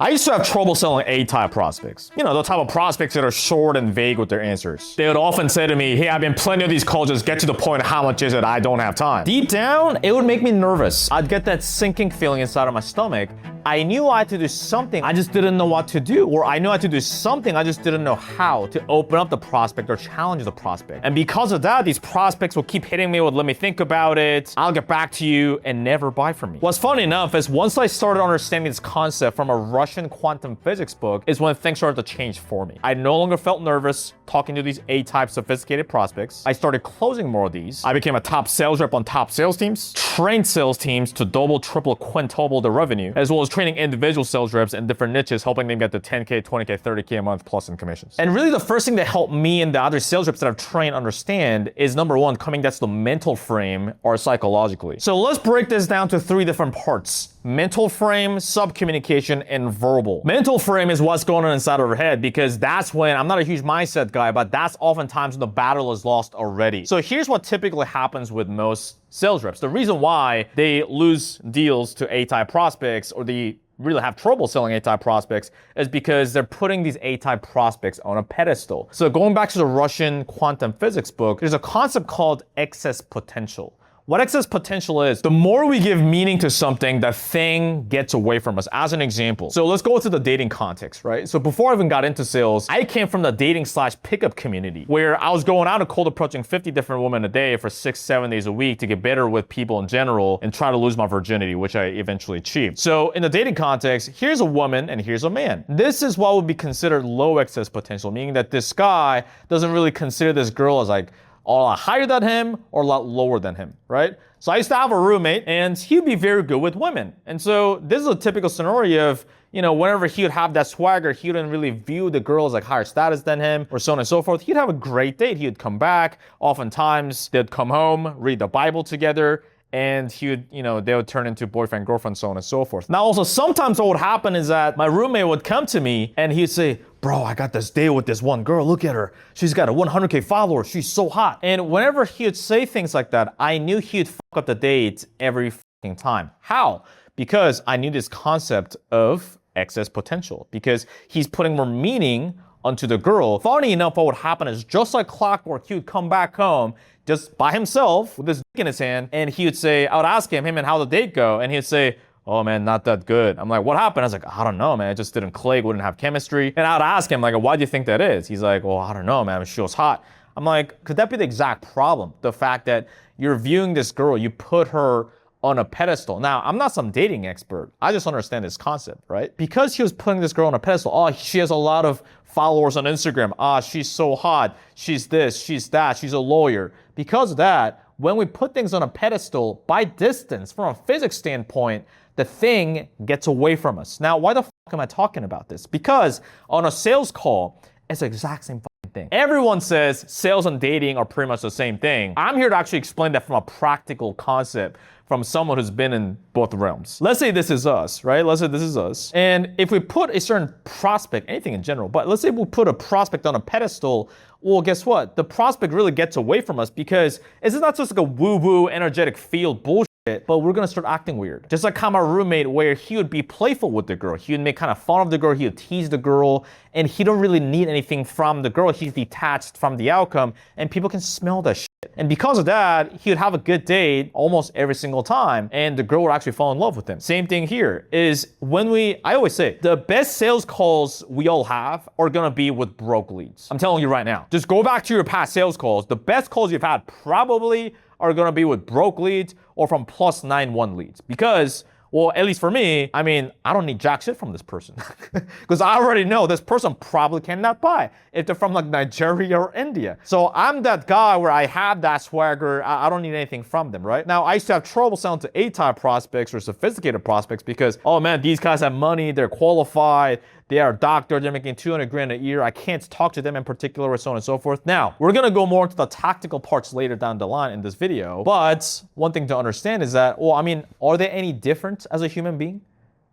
I used to have trouble selling A-type prospects. You know, the type of prospects that are short and vague with their answers. They would often say to me, hey, I've been plenty of these calls, just get to the point, how much is it? I don't have time. Deep down, it would make me nervous. I'd get that sinking feeling inside of my stomach. I knew I had to do something, I just didn't know what to do. Or I knew I had to do something, I just didn't know how to open up the prospect or challenge the prospect. And because of that, these prospects will keep hitting me with, let me think about it, I'll get back to you, and never buy from me. What's funny enough is once I started understanding this concept from a Russian quantum physics book is when things started to change for me. I no longer felt nervous talking to these A-type sophisticated prospects. I started closing more of these. I became a top sales rep on top sales teams, trained sales teams to double, triple, quintuple their revenue, as well as training individual sales reps in different niches, helping them get to 10K, 20K, 30K a month plus in commissions. And really the first thing that helped me and the other sales reps that I've trained understand is number one, coming that's the mental frame or psychologically. So let's break this down to three different parts. Mental frame, sub-communication, and verbal. Mental frame is what's going on inside of our head because that's when, I'm not a huge mindset guy, but that's oftentimes when the battle is lost already. So here's what typically happens with most sales reps. The reason why they lose deals to A-type prospects or they really have trouble selling A-type prospects is because they're putting these A-type prospects on a pedestal. So going back to the Russian quantum physics book, there's a concept called excess potential. What excess potential is, the more we give meaning to something, the thing gets away from us. As an example, so let's go to the dating context, right? So before I even got into sales, I came from the dating/pickup community where I was going out and cold approaching 50 different women a day for 6-7 days a week to get better with people in general and try to lose my virginity, which I eventually achieved. So in the dating context, here's a woman and here's a man. This is what would be considered low excess potential, meaning that this guy doesn't really consider this girl as like a lot higher than him or a lot lower than him, right? So I used to have a roommate and he'd be very good with women. And so this is a typical scenario of, you know, whenever he would have that swagger, he wouldn't really view the girl as like higher status than him or so on and so forth. He'd have a great date. He would come back. Oftentimes they'd come home, read the Bible together, and he would, you know, they would turn into boyfriend, girlfriend, so on and so forth. Now also sometimes what would happen is that my roommate would come to me and he'd say, bro, I got this date with this one girl. Look at her. She's got a 100K follower. She's so hot. And whenever he would say things like that, I knew he'd fuck up the date every fucking time. How? Because I knew this concept of excess potential. Because he's putting more meaning onto the girl. Funny enough, what would happen is just like clockwork, he would come back home just by himself with his dick in his hand. And he would say, I would ask him, hey man, how'd the date go? And he'd say, oh man, not that good. I'm like, what happened? I was like, I don't know, man. It just didn't click. We didn't have chemistry. And I would ask him, like, why do you think that is? He's like, well, I don't know, man. She was hot. I'm like, could that be the exact problem? The fact that you're viewing this girl, you put her on a pedestal. Now, I'm not some dating expert. I just understand this concept, right? Because he was putting this girl on a pedestal. Oh, she has a lot of followers on Instagram. Ah, she's so hot. She's this, she's that. She's a lawyer. Because of that, when we put things on a pedestal, by distance, from a physics standpoint, the thing gets away from us. Now, why the fuck am I talking about this? Because on a sales call, it's the exact same thing. Everyone says sales and dating are pretty much the same thing. I'm here to actually explain that from a practical concept from someone who's been in both realms. Let's say this is us, right? Let's say this is us. And if we put a certain prospect, anything in general, but let's say we put a prospect on a pedestal, well, guess what? The prospect really gets away from us because it's not just like a woo-woo energetic field bullshit, but we're gonna start acting weird. Just like how my roommate, where he would be playful with the girl. He would make kind of fun of the girl, he would tease the girl, and he don't really need anything from the girl. He's detached from the outcome, and people can smell that shit. And because of that, he would have a good date almost every single time, and the girl would actually fall in love with him. Same thing here is I always say, the best sales calls we all have are gonna be with broke leads. I'm telling you right now. Just go back to your past sales calls. The best calls you've had probably are gonna be with broke leads or from +91 leads. Because, well, at least for me, I mean, I don't need jack shit from this person. Because I already know this person probably cannot buy if they're from like Nigeria or India. So I'm that guy where I have that swagger. I don't need anything from them, right? Now, I used to have trouble selling to A-type prospects or sophisticated prospects because, oh man, these guys have money, they're qualified, they are a doctor, they're making 200 grand a year. I can't talk to them in particular or so on and so forth. Now, we're gonna go more into the tactical parts later down the line in this video. But one thing to understand is that, well, I mean, are they any different as a human being?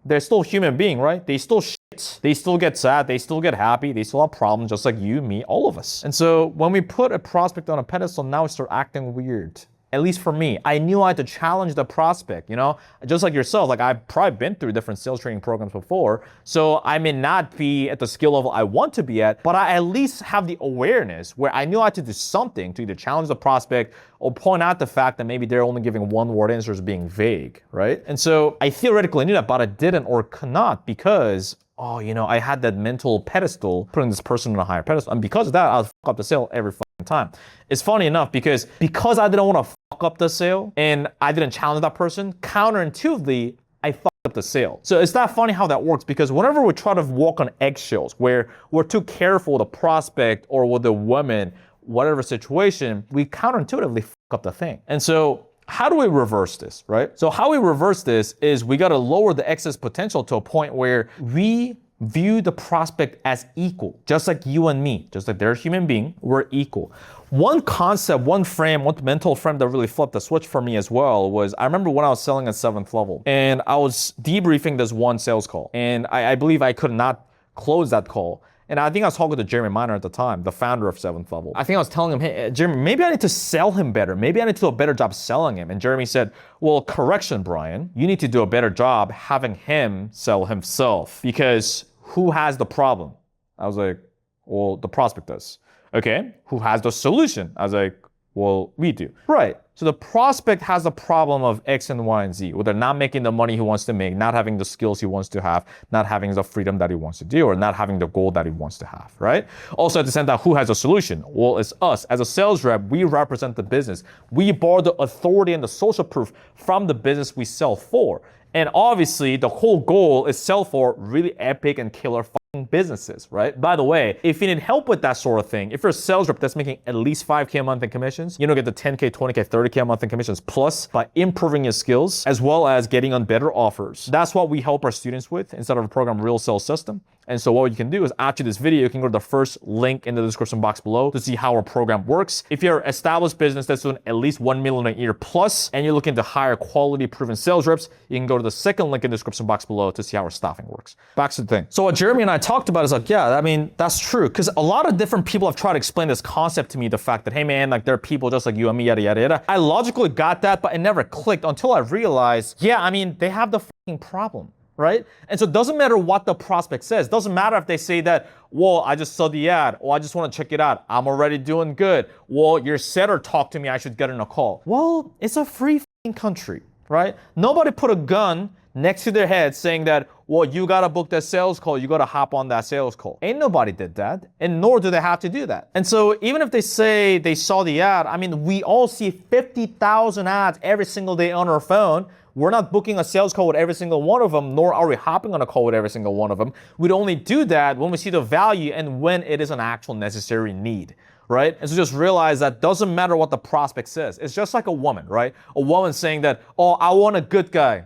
They're still a human being, right? They still shit. They still get sad. They still get happy. They still have problems just like you, me, all of us. And so when we put a prospect on a pedestal, now we start acting weird. At least for me, I knew I had to challenge the prospect, just like yourself. Like I've probably been through different sales training programs before. So I may not be at the skill level I want to be at, but I at least have the awareness where I knew I had to do something to either challenge the prospect or point out the fact that maybe they're only giving one-word answers being vague, right? And so I theoretically knew that, but I didn't or could not because I had that mental pedestal, putting this person on a higher pedestal. And because of that, I'll fuck up the sale every fucking time. It's funny enough because I didn't want to fuck up the sale and I didn't challenge that person, counterintuitively, I fucked up the sale. So it's not funny how that works because whenever we try to walk on eggshells where we're too careful with the prospect or with the woman, whatever situation, we counterintuitively fuck up the thing. And so how do we reverse this, right? So how we reverse this is we got to lower the excess potential to a point where we view the prospect as equal, just like you and me, just like they're a human being, we're equal. One concept, one mental frame that really flipped the switch for me as well was, I remember when I was selling at 7th level and I was debriefing this one sales call and I believe I could not close that call. And I think I was talking to Jeremy Miner at the time, the founder of 7th Level. I think I was telling him, hey, Jeremy, maybe I need to sell him better. Maybe I need to do a better job selling him. And Jeremy said, well, correction, Brian. You need to do a better job having him sell himself because who has the problem? I was like, well, the prospect does. Okay, who has the solution? I was like, well, we do. Right. So the prospect has a problem of X and Y and Z, where they're not making the money he wants to make, not having the skills he wants to have, not having the freedom that he wants to do, or not having the goal that he wants to have, right? Also at the same time, who has a solution? Well, it's us. As a sales rep, we represent the business. We borrow the authority and the social proof from the business we sell for. And obviously, the whole goal is sell for really epic and killer businesses, right? By the way, if you need help with that sort of thing, if you're a sales rep that's making at least 5K a month in commissions, get the 10K, 20K, 30K a month in commissions plus by improving your skills as well as getting on better offers. That's what we help our students with instead of a program Real Sales System. And so what you can do is after this video, you can go to the first link in the description box below to see how our program works. If you're an established business that's doing at least 1 million a year plus and you're looking to hire quality proven sales reps, you can go to the second link in the description box below to see how our staffing works. Back to the thing. So what Jeremy and I talked about is like, yeah, I mean, that's true. Because a lot of different people have tried to explain this concept to me, the fact that, hey man, like there are people just like you and me, yada, yada, yada. I logically got that, but it never clicked until I realized, yeah, I mean, they have the fucking problem. Right? And so it doesn't matter what the prospect says. It doesn't matter if they say that, well, I just saw the ad, or I just want to check it out. I'm already doing good. Well, your setter talked to me, I should get in a call. Well, it's a free country, right? Nobody put a gun next to their head saying that, well, you got to book that sales call. You got to hop on that sales call. Ain't nobody did that. And nor do they have to do that. And so even if they say they saw the ad, I mean, we all see 50,000 ads every single day on our phone. We're not booking a sales call with every single one of them, nor are we hopping on a call with every single one of them. We'd only do that when we see the value and when it is an actual necessary need, right? And so just realize that doesn't matter what the prospect says. It's just like a woman, right? A woman saying that, oh, I want a good guy.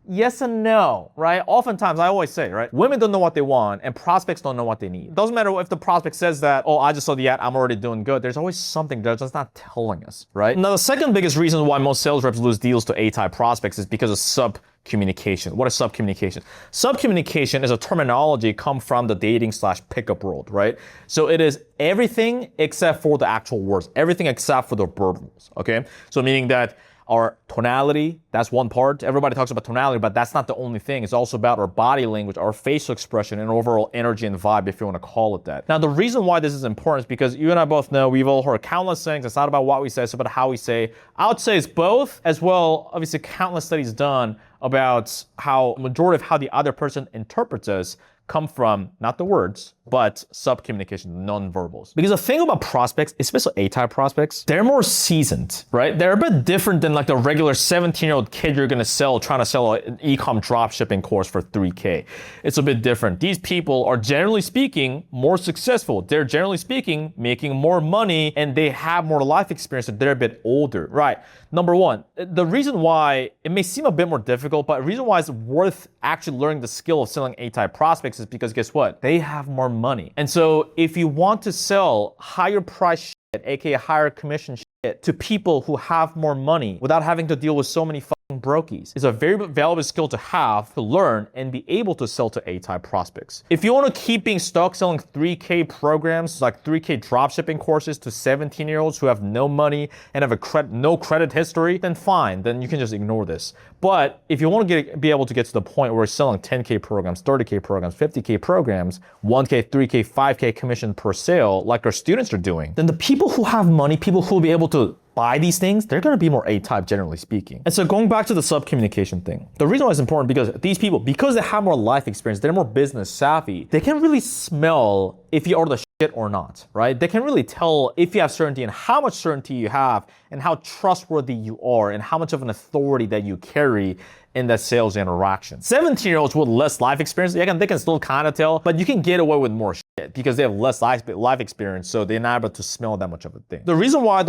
Yes and no, right? Oftentimes, I always say, right? Women don't know what they want and prospects don't know what they need. It doesn't matter if the prospect says that, oh, I just saw the ad, I'm already doing good. There's always something they're just not telling us, right? Now, the second biggest reason why most sales reps lose deals to A-type prospects is because of sub-communication. What is sub-communication? Sub-communication is a terminology come from the dating/pickup world, right? So it is everything except for the actual words, everything except for the verbals, okay? So meaning that our tonality, that's one part. Everybody talks about tonality, but that's not the only thing. It's also about our body language, our facial expression, and overall energy and vibe, if you want to call it that. Now, the reason why this is important is because you and I both know we've all heard countless things. It's not about what we say, it's about how we say. I would say it's both, as well, obviously, countless studies done about how majority of how the other person interprets us come from not the words, but sub-communication, non-verbals. Because the thing about prospects, especially A-type prospects, they're more seasoned, right? They're a bit different than like the regular 17-year-old kid you're gonna trying to sell an e-com drop shipping course for 3K. It's a bit different. These people are generally speaking more successful. They're generally speaking making more money and they have more life experience, so they're a bit older, right? Number one, the reason why it may seem a bit more difficult, but the reason why it's worth actually learning the skill of selling A-type prospects is because guess what? They have more money. And so if you want to sell higher price shit, aka higher commission shit, to people who have more money without having to deal with so many brokies. It's a very valuable skill to have, to learn, and be able to sell to A-type prospects. If you want to keep being stuck selling 3K programs, like 3K dropshipping courses to 17-year-olds who have no money and have no credit history, then fine, then you can just ignore this. But if you want to be able to get to the point where you're selling 10K programs, 30K programs, 50K programs, 1K, 3K, 5K commission per sale, like our students are doing, then the people who have money, people who will be able to buy these things, they're gonna be more A-type generally speaking. And so going back to the sub-communication thing, the reason why it's important because these people, because they have more life experience, they're more business savvy, they can really smell if you are the shit or not, right? They can really tell if you have certainty and how much certainty you have and how trustworthy you are and how much of an authority that you carry in that sales interaction. 17-year-olds with less life experience, they can still kind of tell, but you can get away with more shit because they have less life experience, so they're not able to smell that much of a thing. The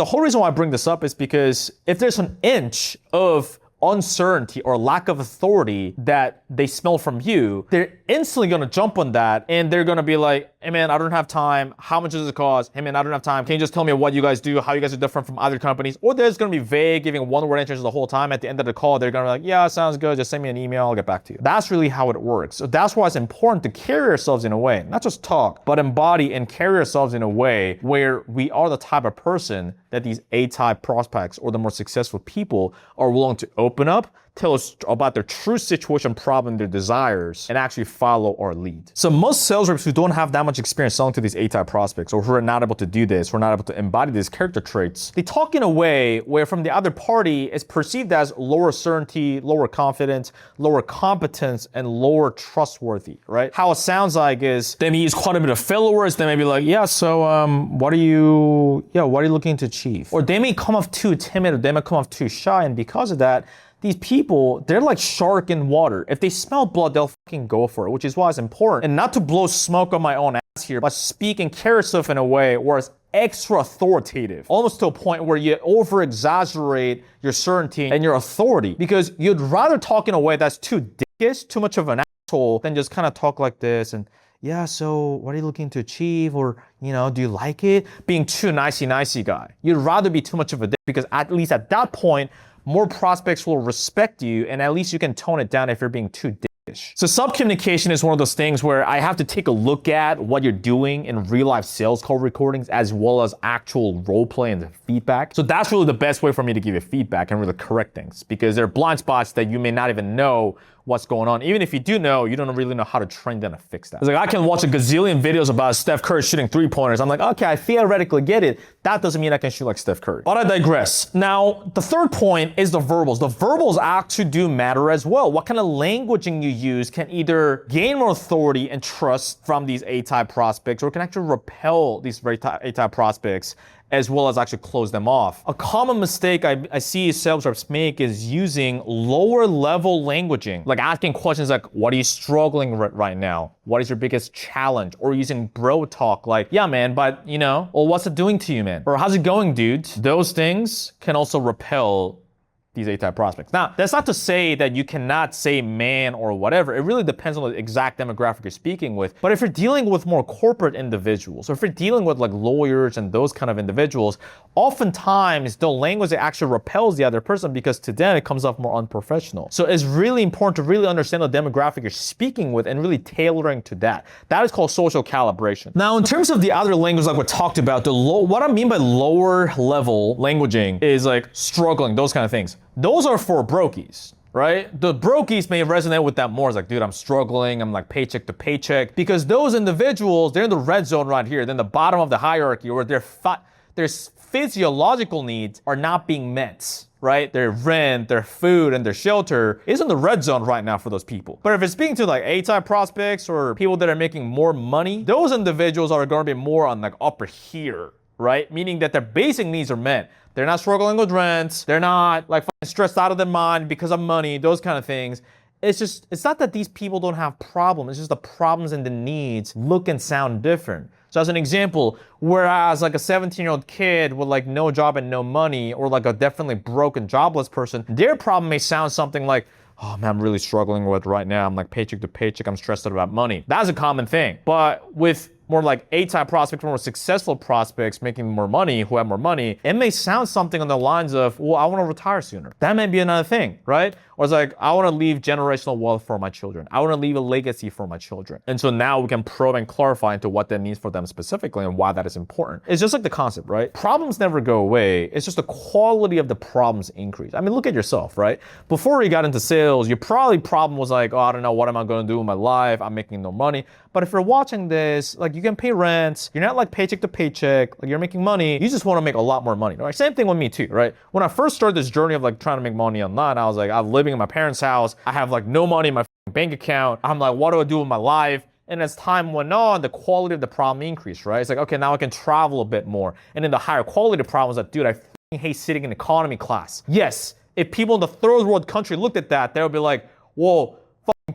whole reason why I bring this up is because if there's an inch of uncertainty or lack of authority that they smell from you, they're instantly gonna jump on that and they're gonna be like, hey man, I don't have time. How much does it cost? Hey man, I don't have time. Can you just tell me what you guys do, how you guys are different from other companies? Or they're just gonna be vague, giving one-word answers the whole time. At the end of the call, they're gonna be like, yeah, sounds good. Just send me an email. I'll get back to you. That's really how it works. So that's why it's important to carry ourselves in a way, not just talk, but embody and carry ourselves in a way where we are the type of person that these A-type prospects or the more successful people are willing to open up, tell us about their true situation, problem, their desires, and actually follow our lead. So most sales reps who don't have that much experience selling to these A-type prospects or who are not able to do this, who are not able to embody these character traits, they talk in a way where from the other party it's perceived as lower certainty, lower confidence, lower competence, and lower trustworthy, right? How it sounds like is they may use quite a bit of filler words. They may be like, yeah, so what are you looking to achieve? Or they may come off too timid or they may come off too shy, and because of that, these people, they're like shark in water. If they smell blood, they'll fucking go for it, which is why it's important. And not to blow smoke on my own ass here, but speak and carry yourself in a way where it's extra authoritative, almost to a point where you over-exaggerate your certainty and your authority, because you'd rather talk in a way that's too dickish, too much of an asshole, than just kind of talk like this and, yeah, so what are you looking to achieve? Or, do you like it? Being too nicey guy. You'd rather be too much of a dick because at least at that point, more prospects will respect you, and at least you can tone it down if you're being too dickish. So sub-communication is one of those things where I have to take a look at what you're doing in real-life sales call recordings as well as actual role play and feedback. So that's really the best way for me to give you feedback and really correct things, because there are blind spots that you may not even know what's going on. Even if you do know, you don't really know how to train them to fix that. It's like I can watch a gazillion videos about Steph Curry shooting three-pointers. I'm like, okay, I theoretically get it. That doesn't mean I can shoot like Steph Curry. But I digress. Now, the third point is the verbals. The verbals actually do matter as well. What kind of languaging you use can either gain more authority and trust from these A-type prospects, or can actually repel these A-type prospects, as well as actually close them off. A common mistake I see sales reps make is using lower level languaging, like asking questions like, what are you struggling with right now? What is your biggest challenge? Or using bro talk like, yeah, man, but well, what's it doing to you, man? Or how's it going, dude? Those things can also repel these A-type prospects. Now, that's not to say that you cannot say man or whatever. It really depends on the exact demographic you're speaking with. But if you're dealing with more corporate individuals, or if you're dealing with like lawyers and those kind of individuals, oftentimes the language actually repels the other person because to them it comes off more unprofessional. So it's really important to really understand the demographic you're speaking with and really tailoring to that. That is called social calibration. Now, in terms of the other language like we talked about, what I mean by lower level languaging is like struggling, those kind of things. Those are for brokies, right? The brokies may resonate with that more. It's like, dude, I'm struggling. I'm like paycheck to paycheck. Because those individuals, they're in the red zone right here. They're in the bottom of the hierarchy where their physiological needs are not being met, right? Their rent, their food, and their shelter is in the red zone right now for those people. But if it's speaking to like A-type prospects or people that are making more money, those individuals are going to be more on like upper here, right? Meaning that their basic needs are met. They're not struggling with rent. They're not like stressed out of their mind because of money, those kind of things. It's not that these people don't have problems. It's just the problems and the needs look and sound different. So as an example, whereas like a 17-year-old kid with like no job and no money, or like a definitely broken jobless person, their problem may sound something like, oh man, I'm really struggling with right now. I'm like paycheck to paycheck. I'm stressed out about money. That's a common thing. But with more like A-type prospects, more successful prospects making more money, who have more money, it may sound something on the lines of, well, I want to retire sooner. That may be another thing, right? Or it's like, I want to leave generational wealth for my children. I want to leave a legacy for my children. And so now we can probe and clarify into what that means for them specifically and why that is important. It's just like the concept, right? Problems never go away. It's just the quality of the problems increase. I mean, look at yourself, right? Before you got into sales, your problem was like, oh, I don't know, what am I going to do with my life? I'm making no money. But if you're watching this, like you can pay rent, you're not like paycheck to paycheck, like you're making money, you just want to make a lot more money, right? Same thing with me too, right? When I first started this journey of like trying to make money online, I was like, I'm living in my parents' house, I have like no money in my bank account, I'm like, what do I do with my life? And as time went on, the quality of the problem increased, right? It's like, okay, now I can travel a bit more. And then the higher quality problems like, dude, I hate sitting in economy class. Yes, if people in the third world country looked at that, they would be like, whoa,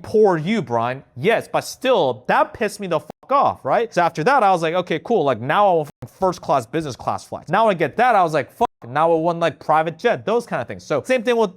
poor you, Brian. Yes, but still, that pissed me the fuck off, right? So after that, I was like, okay, cool. Like now I want first class, business class flights. Now I get that, I was like, fuck. Now I want like private jet, those kind of things. So same thing with,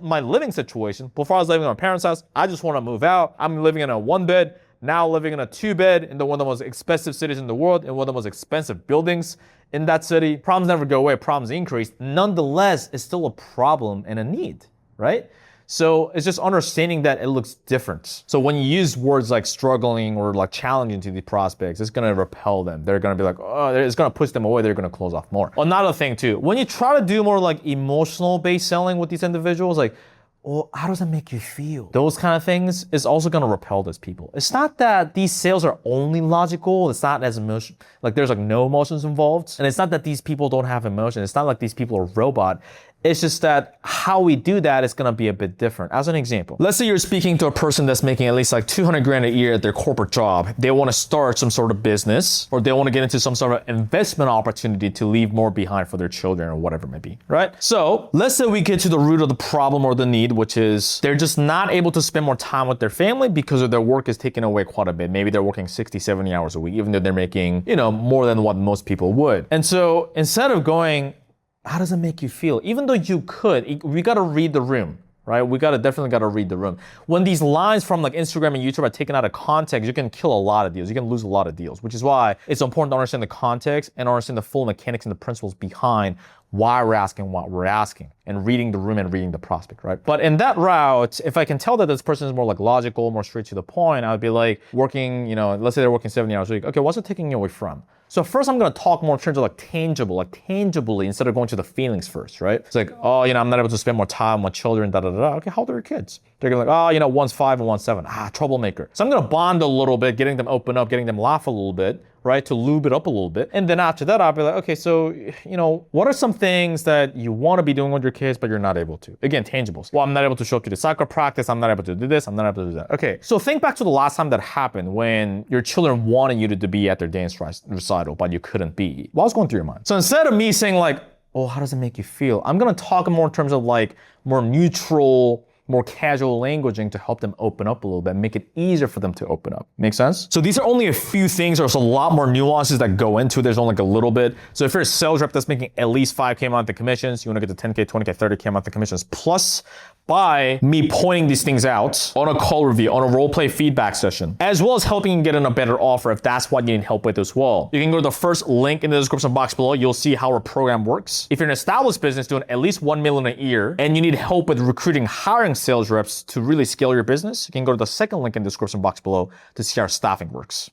my living situation. Before I was living in my parents' house, I just want to move out. I'm living in a 1-bed, now living in a 2-bed in one of the most expensive cities in the world, in one of the most expensive buildings in that city. Problems never go away, problems increase. Nonetheless, it's still a problem and a need, right? So it's just understanding that it looks different. So when you use words like struggling or like challenging to the prospects, it's gonna repel them. They're gonna be like, oh, it's gonna push them away. They're gonna close off more. Another thing too, when you try to do more like emotional based selling with these individuals, like, well, how does it make you feel? Those kind of things is also gonna repel those people. It's not that these sales are only logical. It's not as emotion, like there's like no emotions involved. And it's not that these people don't have emotion. It's not like these people are robot. It's just that how we do that is gonna be a bit different. As an example, let's say you're speaking to a person that's making at least like 200 grand a year at their corporate job. They wanna start some sort of business, or they wanna get into some sort of investment opportunity to leave more behind for their children or whatever it may be, right? So let's say we get to the root of the problem or the need, which is they're just not able to spend more time with their family because of their work is taking away quite a bit. Maybe they're working 60, 70 hours a week, even though they're making, more than what most people would. And so instead of going, how does it make you feel? Even though you could, we gotta read the room, right? We definitely gotta read the room. When these lines from like Instagram and YouTube are taken out of context, you can kill a lot of deals. You can lose a lot of deals, which is why it's important to understand the context and understand the full mechanics and the principles behind why we're asking what we're asking, and reading the room and reading the prospect, right? But in that route, if I can tell that this person is more like logical, more straight to the point, I would be like working, let's say they're working 70 hours a week. Okay, what's it taking you away from? So first I'm gonna talk more in terms of like tangibly instead of going to the feelings first, right? It's like, oh, I'm not able to spend more time with children, da da da. Okay, how old are your kids? They're gonna like, oh, one's 5 and one's 7. Troublemaker. So I'm gonna bond a little bit, getting them open up, getting them laugh a little bit, right? To lube it up a little bit. And then after that, I'll be like, okay, so, what are some things that you want to be doing with your kids, but you're not able to? Again, tangibles. Well, I'm not able to show up to the soccer practice. I'm not able to do this. I'm not able to do that. Okay, so think back to the last time that happened when your children wanted you to be at their dance recital, but you couldn't be. What was going through your mind? So instead of me saying like, oh, how does it make you feel? I'm going to talk more in terms of like more neutral, more casual languaging to help them open up a little bit, make it easier for them to open up. Make sense? So these are only a few things. There's a lot more nuances that go into it. There's only like a little bit. So if you're a sales rep that's making at least 5K a month in commissions, you want to get to 10K, 20K, 30K a month in commissions, plus by me pointing these things out on a call review, on a role play feedback session, as well as helping you get in a better offer if that's what you need help with as well. You can go to the first link in the description box below. You'll see how our program works. If you're an established business doing at least 1 million a year and you need help with recruiting, hiring sales reps to really scale your business, you can go to the second link in the description box below to see how staffing works.